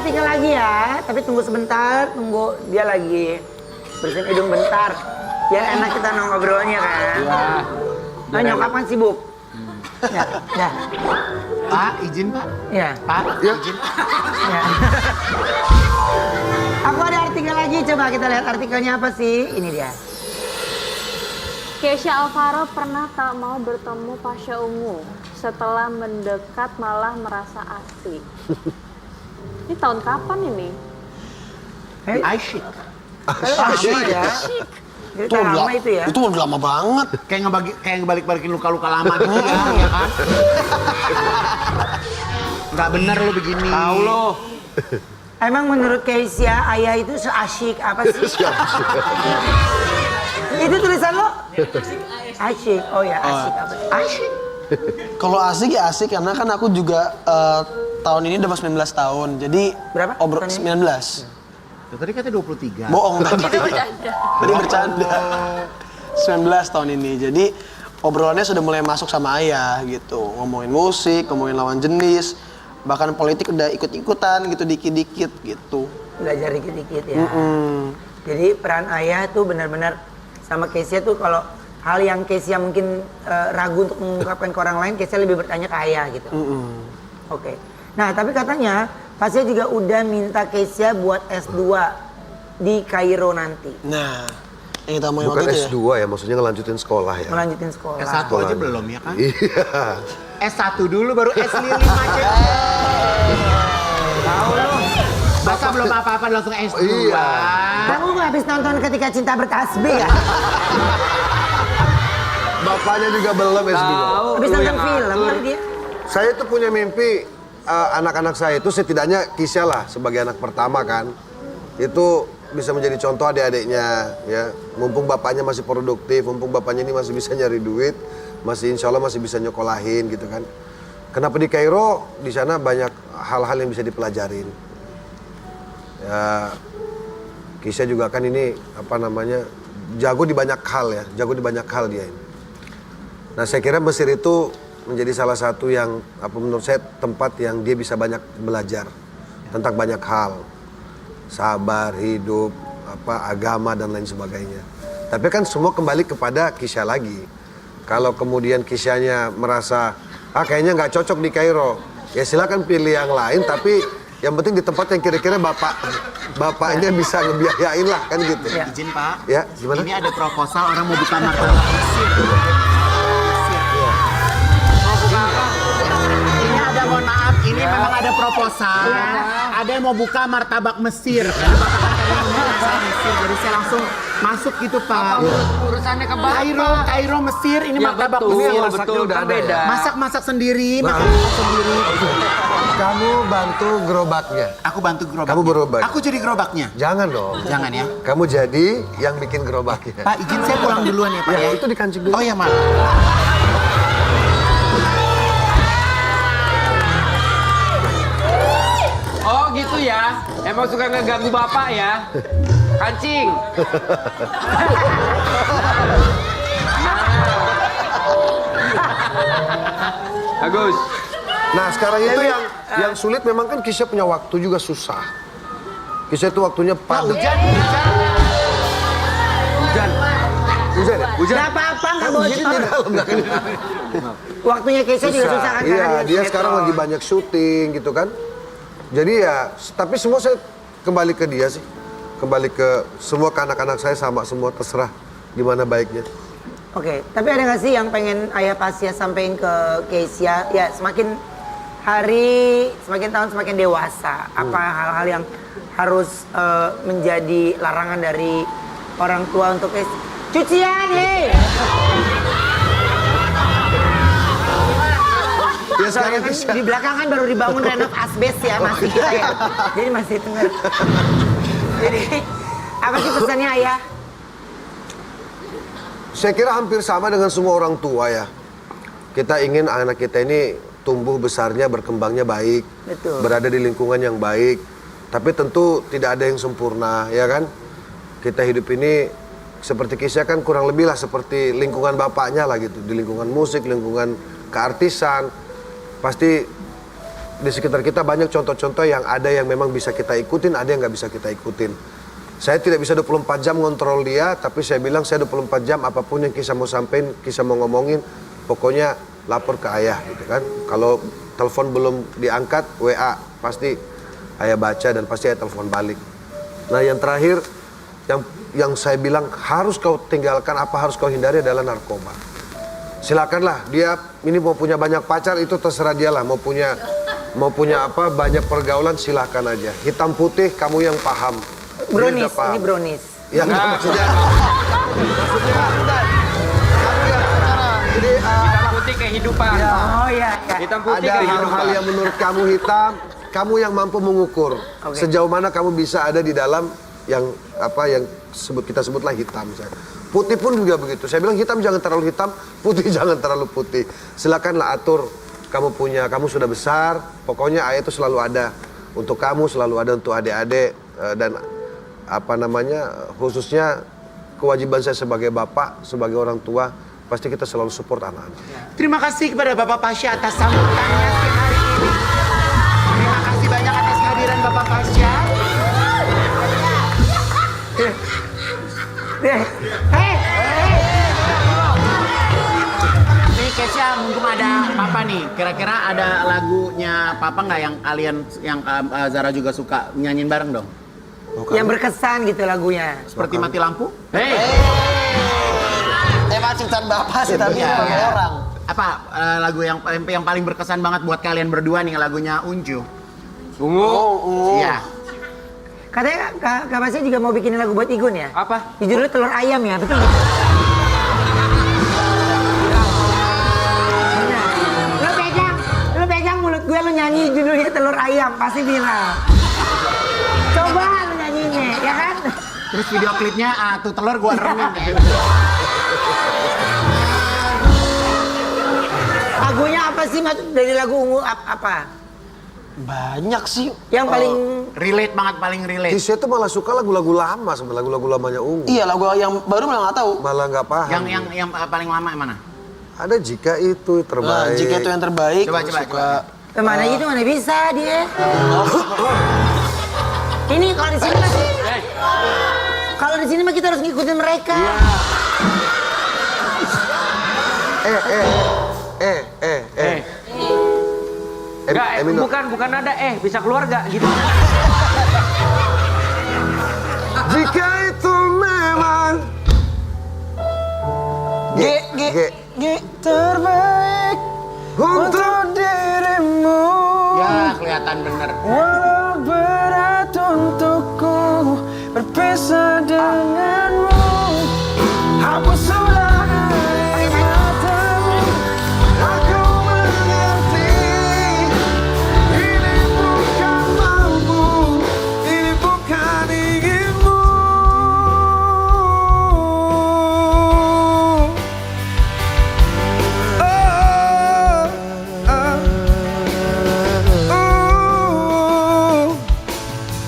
artikel lagi ya, tapi tunggu sebentar, tunggu dia lagi bersihin hidung bentar. Biar enak kita ngobrolnya kan. Iya. Nah, nyokap kan sibuk. Ya, ya. Pak, izin Pak. Ya. Pak, izin. Ya. Aku ada artikel lagi, coba kita lihat artikelnya apa sih? Ini dia. Keisha Alvaro pernah tak mau bertemu Pasha Ungu. Setelah mendekat malah merasa asik. Ini tahun kapan ini? Asyik. Lama ya. Itu lama itu ya. Itu udah lama banget. Kayak ngebalik-balikin luka-luka lama gitu ya kan? Nggak bener lo begini. Tahu lo. Emang menurut Keisha, ayah itu seasyik apa sih? Itu tulisan lo? Asyik. Oh ya, asyik apa? Asyik. Kalau asik ya asik karena kan aku juga tahun ini udah 19 tahun. Jadi berapa? 19. Tadi katanya 23. Bohong tadi. Tadi bercanda. 19 tahun ini. Jadi obrolannya sudah mulai masuk sama ayah gitu. Ngomongin musik, ngomongin lawan jenis, bahkan politik udah ikut-ikutan gitu dikit-dikit gitu. Belajar dikit-dikit ya. Jadi peran ayah tuh benar-benar sama Keisha tuh kalau hal yang Keisha mungkin ragu untuk mengungkapkan ke orang lain, Keisha lebih bertanya ke ayah gitu. Oke. Nah, tapi katanya Pasha juga udah minta Keisha buat S2 di Kairo nanti. Nah, yang kita mau Bukan waktu itu S2 ya, maksudnya ngelanjutin sekolah ya. Melanjutin sekolah. S1 aja belum ya kan? Iya. S1 dulu baru S lilin aja. Tahu lo. Masa belum apa-apa langsung S2. Iya. Kamu nggak habis nonton Ketika Cinta Bertasbih ya? Bapaknya juga belum S2. Habis nonton film kali dia. Saya tuh punya mimpi, anak-anak saya itu setidaknya Keisha lah sebagai anak pertama kan. Itu bisa menjadi contoh adik-adiknya ya. Mumpung bapaknya masih produktif, mumpung bapaknya ini masih bisa nyari duit, masih insya Allah masih bisa nyokolahin gitu kan. Kenapa di Kairo? Di sana banyak hal-hal yang bisa dipelajarin. Ya, Keisha juga kan ini apa namanya jago di banyak hal ya, jago di banyak hal dia ini. Nah saya kira Mesir itu menjadi salah satu yang apa menurut saya tempat yang dia bisa banyak belajar tentang banyak hal, sabar, hidup, apa agama dan lain sebagainya. Tapi kan semua kembali kepada Keisha lagi. Kalau kemudian Keisha-nya merasa kayaknya nggak cocok di Kairo, ya silakan pilih yang lain. Tapi yang penting di tempat yang kira-kira bapaknya bisa ngebiayain lah kan gitu. Ya. Izin Pak. Ya gimana? Ini ada proposal orang mau buka martabak Mesir. Ini ada mohon maaf, ini memang ada proposal. Ada yang mau buka martabak Mesir. Karena Bapak kan tadi ngomong saya Mesir, jadi saya langsung masuk gitu Pak. Urusannya ke Bapak. Kairo Mesir, ini martabak betul, Mesir. betul, udah kan ada beda. Masak sendiri, makan sendiri. Kamu bantu gerobaknya. Aku bantu gerobaknya. Kamu gerobak. Aku jadi gerobaknya. Jangan dong. Jangan ya. Kamu jadi yang bikin gerobaknya. Pak, izin saya pulang duluan ya Pak ya. Itu dikancing dulu. Oh ya maaf. Oh gitu ya, emang suka ngeganggu bapak ya. Kancing. Bagus. Nah sekarang itu yang sulit memang kan Keisha punya waktu juga susah. Keisha itu waktunya padat. Hujan. Hujan ya? Gak apa-apa, nggak bawa syuting. Waktunya Keisha juga susah kan? Iya, karena dia sekarang lagi banyak syuting gitu kan. Jadi ya, tapi semua saya kembali ke dia sih. Kembali ke semua ke anak-anak saya sama semua, terserah gimana baiknya. Oke, tapi ada nggak sih yang pengen ayah Pasha sampein ke Keisha? Ya semakin hari, semakin tahun semakin dewasa. Apa hal-hal yang harus menjadi larangan dari orang tua untuk cucian nih? Ya Soalnya kan di belakang kan baru dibangun renov asbes ya masih kita ya. Jadi masih dengar. Jadi apa sih pesannya ayah? Saya kira hampir sama dengan semua orang tua ya. Kita ingin anak kita ini tumbuh besarnya, berkembangnya baik. Betul. Berada di lingkungan yang baik. Tapi tentu tidak ada yang sempurna, ya kan? Kita hidup ini seperti Keisha kan kurang lebih lah seperti lingkungan bapaknya lah gitu. Di lingkungan musik, lingkungan keartisan. Pasti di sekitar kita banyak contoh-contoh yang ada yang memang bisa kita ikutin, ada yang nggak bisa kita ikutin. Saya tidak bisa 24 jam ngontrol dia, tapi saya bilang saya 24 jam apapun yang Kisah mau sampein, Kisah mau ngomongin, pokoknya lapor ke ayah gitu kan. Kalau telepon belum diangkat, WA, pasti ayah baca dan pasti ayah telepon balik. Nah yang terakhir, yang saya bilang harus kau tinggalkan, apa harus kau hindari adalah narkoba. Silakanlah dia ini mau punya banyak pacar itu terserah dia lah, mau punya apa banyak pergaulan silahkan aja. Hitam putih kamu yang paham. Brownies, ini brownies. Ya maksudnya. Jadi Hitam putih kehidupan. Oh iya. Hitam putih ada kehidupan. hal-hal yang menurut kamu hitam, kamu yang mampu mengukur sejauh mana kamu bisa ada di dalam yang kita sebutlah hitam. Putih pun juga begitu. Saya bilang hitam jangan terlalu hitam, putih jangan terlalu putih. Silakanlah atur. Kamu sudah besar. Pokoknya ayah itu selalu ada untuk kamu, selalu ada untuk adik-adik dan khususnya kewajiban saya sebagai bapak, sebagai orang tua, pasti kita selalu support anak-anak. Terima kasih kepada Bapak Pasha atas sambutannya siang hari ini. Terima kasih banyak atas kehadiran Bapak Pasha. Nih Kesha, mumpung ada Papa nih, kira-kira ada lagunya Papa nggak yang Zara juga suka nyanyiin bareng dong? Yang berkesan gitu lagunya. Seperti Mati Lampu? Tema ciptaan bapak sih tapi sebagai orang. Apa lagu yang paling berkesan banget buat kalian berdua nih, lagunya Unju? Ungu. Iya. Katanya Kak Pasha juga mau bikin lagu buat Igun ya? Apa? Judulnya Telur Ayam ya, betul? Lu pegang mulut gue, lu nyanyi judulnya Telur Ayam, pasti viral. Coba lu nyanyinya, ya kan? Terus video klipnya tuh telur gua remin. Lagunya apa sih dari lagu Ungu apa? Banyak sih. Yang paling Relate banget, paling relate. Kisah itu malah suka lagu-lagu lama sebenarnya, lagu-lagu lamanya Ungu. Iya, lagu yang baru malah nggak tahu. Malah nggak paham. Yang paling lama yang mana? Ada Jika Itu Terbaik. Jika itu yang terbaik. Coba. kemana gitu mana bisa dia. Ini kalau di sini masih. Kalau di sini mah kita harus ngikutin mereka. Enggak, bukan ada bisa keluar gak gitu. Jika itu memang G terbaik untuk dirimu. Ya, kelihatan bener. Walau berat untukku berpisah denganmu, hapus sudah air matamu. Aku mengerti ini bukan mampu, ini bukan inginmu.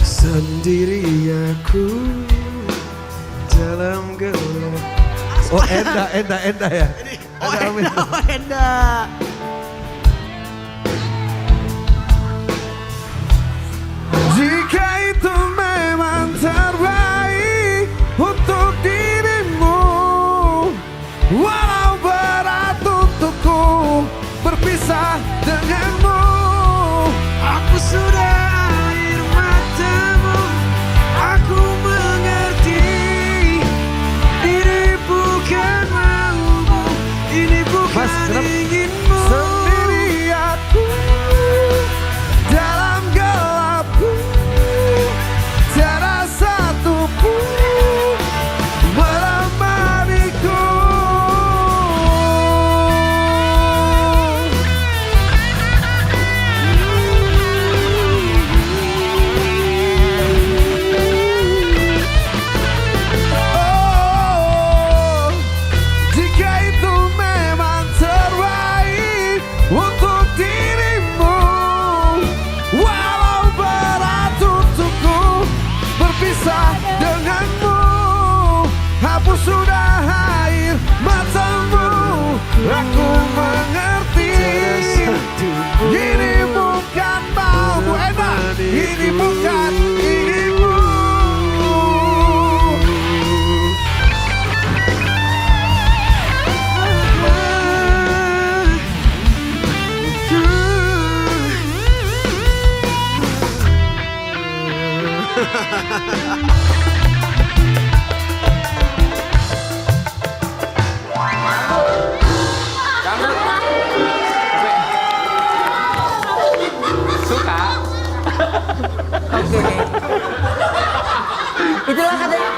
Sendiri aku dalam gelap. Oh Enda ya. Enda. Jika itu memang terbaik untuk dirimu, walau berat untukku berpisah denganmu, aku sudah air matamu. Aku mengerti ini bukan maumu, ini bukan inginmu. Suka. Oke. Itulah katanya.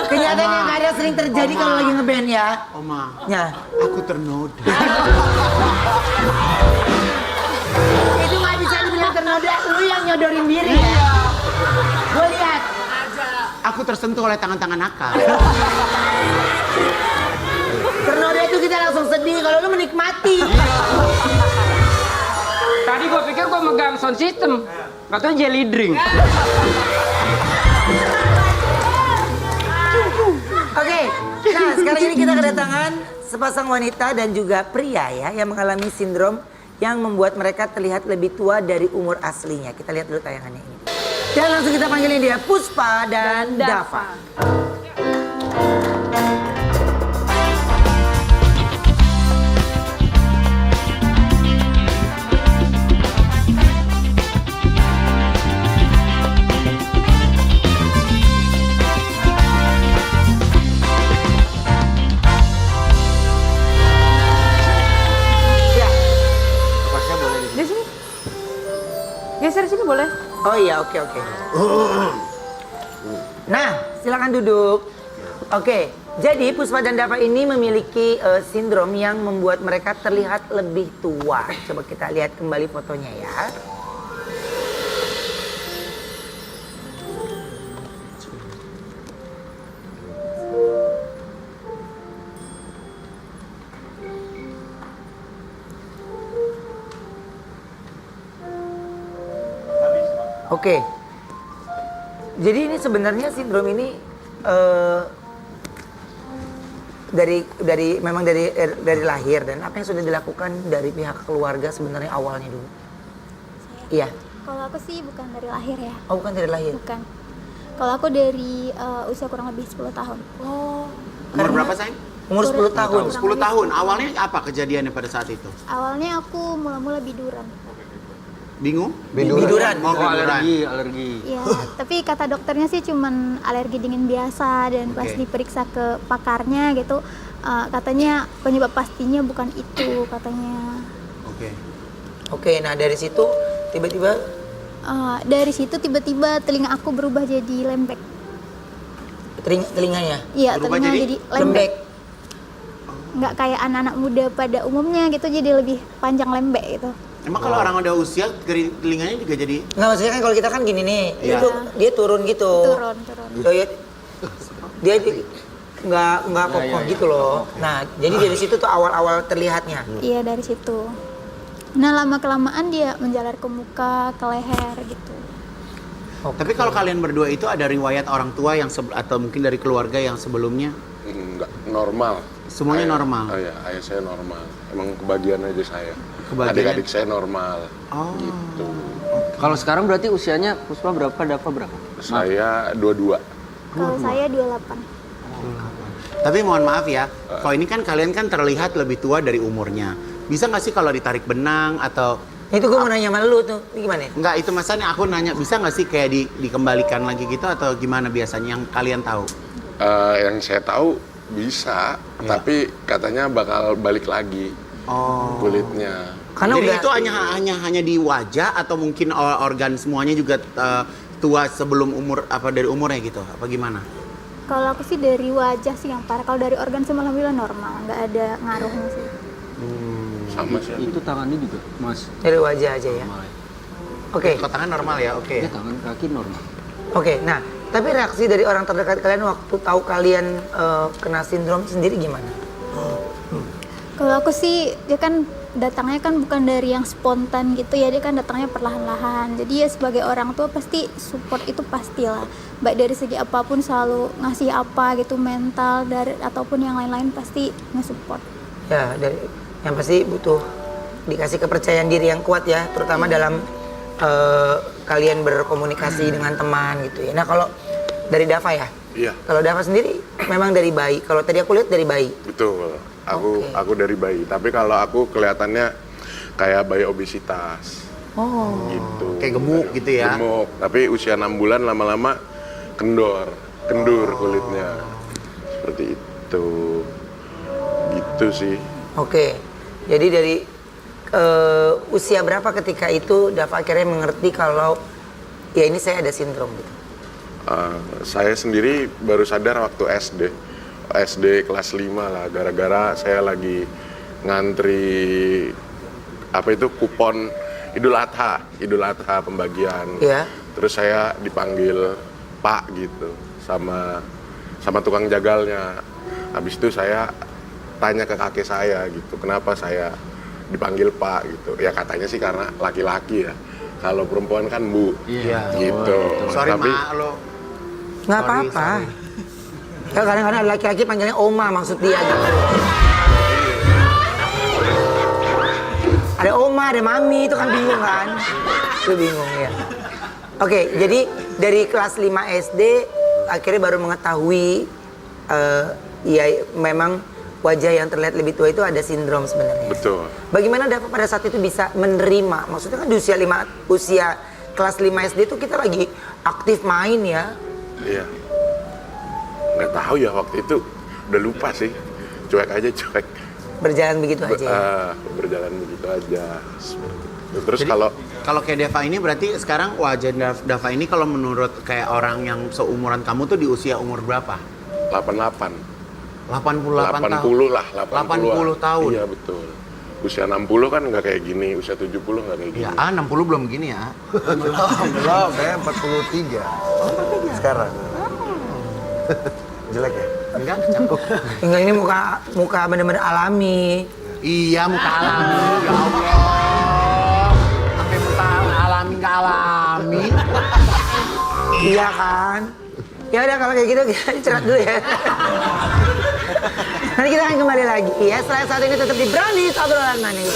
Kenyataan yang kadang sering terjadi kalau lagi ngeband ya. Oma, Ya. aku ternoda. Itu nggak bisa dibilang ternoda, lu yang nyodorin diri ya. Gue lihat. Aku tersentuh oleh tangan-tangan akal. Ternoda itu kita langsung sedih, kalau lu menikmati. Tadi gue pikir gue megang sound system. Katanya jelly drink. Oke, nah sekarang ini kita kedatangan sepasang wanita dan juga pria ya yang mengalami sindrom yang membuat mereka terlihat lebih tua dari umur aslinya. Kita lihat dulu tayangannya ini. Dan langsung kita panggilin dia, Puspa dan Dava. Di sini. Geser sini boleh? Oh iya, oke. Nah, silakan duduk. Oke, jadi Puspa dan Dava ini memiliki sindrom yang membuat mereka terlihat lebih tua. Coba kita lihat kembali fotonya ya. Oke. Jadi ini sebenarnya sindrom ini memang dari lahir, dan apa yang sudah dilakukan dari pihak keluarga sebenarnya awalnya dulu? Iya. Kalau aku sih bukan dari lahir ya. Oh, bukan dari lahir. Bukan. Kalau aku dari usia kurang lebih 10 tahun. Oh. Umur berapa, sayang? Umur 10 tahun. 10 tahun. Awalnya apa kejadiannya pada saat itu? Awalnya aku mula-mula biduran. Bingung? Biduran. Oh, biduran. alergi. Iya, tapi kata dokternya sih cuman alergi dingin biasa, dan pas Oke. diperiksa ke pakarnya gitu, katanya penyebab pastinya bukan itu katanya. Oke. Oke, nah dari situ tiba-tiba Dari situ tiba-tiba telinga aku berubah jadi lembek. telinganya Iya, Berubah telinga jadi jadi lembek. lembek. Nggak kayak anak-anak muda pada umumnya gitu, jadi lebih panjang lembek gitu. Emang kalau orang udah usia, telinganya juga jadi... Nggak, maksudnya kan kalau kita kan gini nih, Iya. itu dia turun gitu. Turun. Oh, iya. Dia nggak kokoh gitu loh. Nah, jadi dari situ tuh awal-awal terlihatnya. Iya, dari situ. Nah, lama-kelamaan dia menjalar ke muka, ke leher gitu. Tapi kalau kalian berdua itu ada riwayat orang tua yang atau mungkin dari keluarga yang sebelumnya? Enggak, normal. Semuanya normal? Oh iya, ayah saya normal. Emang kebagian aja saya. Kebagian? Adik-adik saya normal. Oh. Gitu. Kalau sekarang berarti usianya Puspa berapa, Dava berapa? Saya 22. Kalau saya 28. Tapi mohon maaf ya, kalau ini kan kalian kan terlihat lebih tua dari umurnya. Bisa nggak sih kalau ditarik benang atau... Itu gue mau nanya sama lu tuh, ini gimana? Enggak, itu masalahnya aku nanya, bisa nggak sih kayak dikembalikan lagi gitu atau gimana biasanya yang kalian tahu? Yang saya tahu bisa, Ya. tapi katanya bakal balik lagi Oh. kulitnya. Karena Jadi udah itu hanya di wajah atau mungkin organ semuanya juga tua sebelum umur dari umurnya gitu? Apa gimana? Kalau aku sih dari wajah sih yang parah. Kalau dari organ sih alhamdulillah normal, nggak ada ngaruhnya sih. Sama sih. Itu tangannya juga, Mas. dari wajah aja ya. Normal ya. Oke. Kalau tangan normal ya, oke. Ya, tangan kaki normal. Oke, nah tapi reaksi dari orang terdekat kalian waktu tahu kalian kena sindrom sendiri gimana? Kalau aku sih, dia kan datangnya kan bukan dari yang spontan gitu ya, dia kan datangnya perlahan-lahan. Jadi ya sebagai orang tua pasti support itu pastilah. Baik dari segi apapun selalu ngasih apa gitu, mental dari ataupun yang lain-lain pasti nge-support. Ya, dari yang pasti butuh dikasih kepercayaan diri yang kuat ya, terutama dalam kalian berkomunikasi dengan teman gitu ya. Nah kalau dari Dava ya? Iya. Kalau Dava sendiri memang dari bayi. Kalau tadi aku lihat dari bayi. Betul. Oke. Aku dari bayi. Tapi kalau aku kelihatannya kayak bayi obesitas. Oh. Gitu. Kayak gemuk gitu ya? Gemuk, tapi usia 6 bulan lama-lama kendur kulitnya. Seperti itu. Gitu sih. Oke. Jadi dari usia berapa ketika itu Dava akhirnya mengerti kalau ya ini saya ada sindrom gitu? Saya sendiri baru sadar waktu SD kelas 5 lah, gara-gara saya lagi ngantri kupon Idul Adha pembagian. Iya. Terus saya dipanggil Pak gitu sama tukang jagalnya. Habis itu saya tanya ke kakek saya gitu, kenapa saya dipanggil Pak gitu. Ya katanya sih karena laki-laki ya. Kalau perempuan kan Bu. Iya. Gitu. Sorry Tapi Mak, lo. Nggak apa-apa. Ya kadang-kadang ada laki-laki panggilnya Oma maksud dia gitu. Ada Oma, ada Mami, itu kan bingung kan? Itu bingung ya. Oke, jadi dari kelas 5 SD akhirnya baru mengetahui ya memang wajah yang terlihat lebih tua itu ada sindrom sebenarnya. betul. Bagaimana Dava pada saat itu bisa menerima? Maksudnya kan di usia kelas 5 SD itu kita lagi aktif main ya. Iya. Nggak tahu ya waktu itu, udah lupa sih. Cuek. Berjalan begitu aja ya. Berjalan begitu aja. Terus Jadi, kalau kalau kayak Dava ini berarti sekarang wajah Dava ini kalau menurut kayak orang yang seumuran kamu tuh di usia umur berapa? 88. 88 tahun. 80 lah, 80 tahun. Iya betul. Usia 60 kan nggak kayak gini, usia 70 nggak kayak gini. Ya, 60 belum gini ya. Belum, saya 43. Sekarang. Jelek ya? Enggak, cakep. Enggak, ini muka bener-bener alami. Iya, muka alami. Ya Allah. Sampai muka alami nggak alami. Iya kan? Ya udah kalau kayak gitu kita istirahat dulu ya. Nanti kita akan kembali lagi ya. Setelah saat ini tetap di Brownies obrolan manis.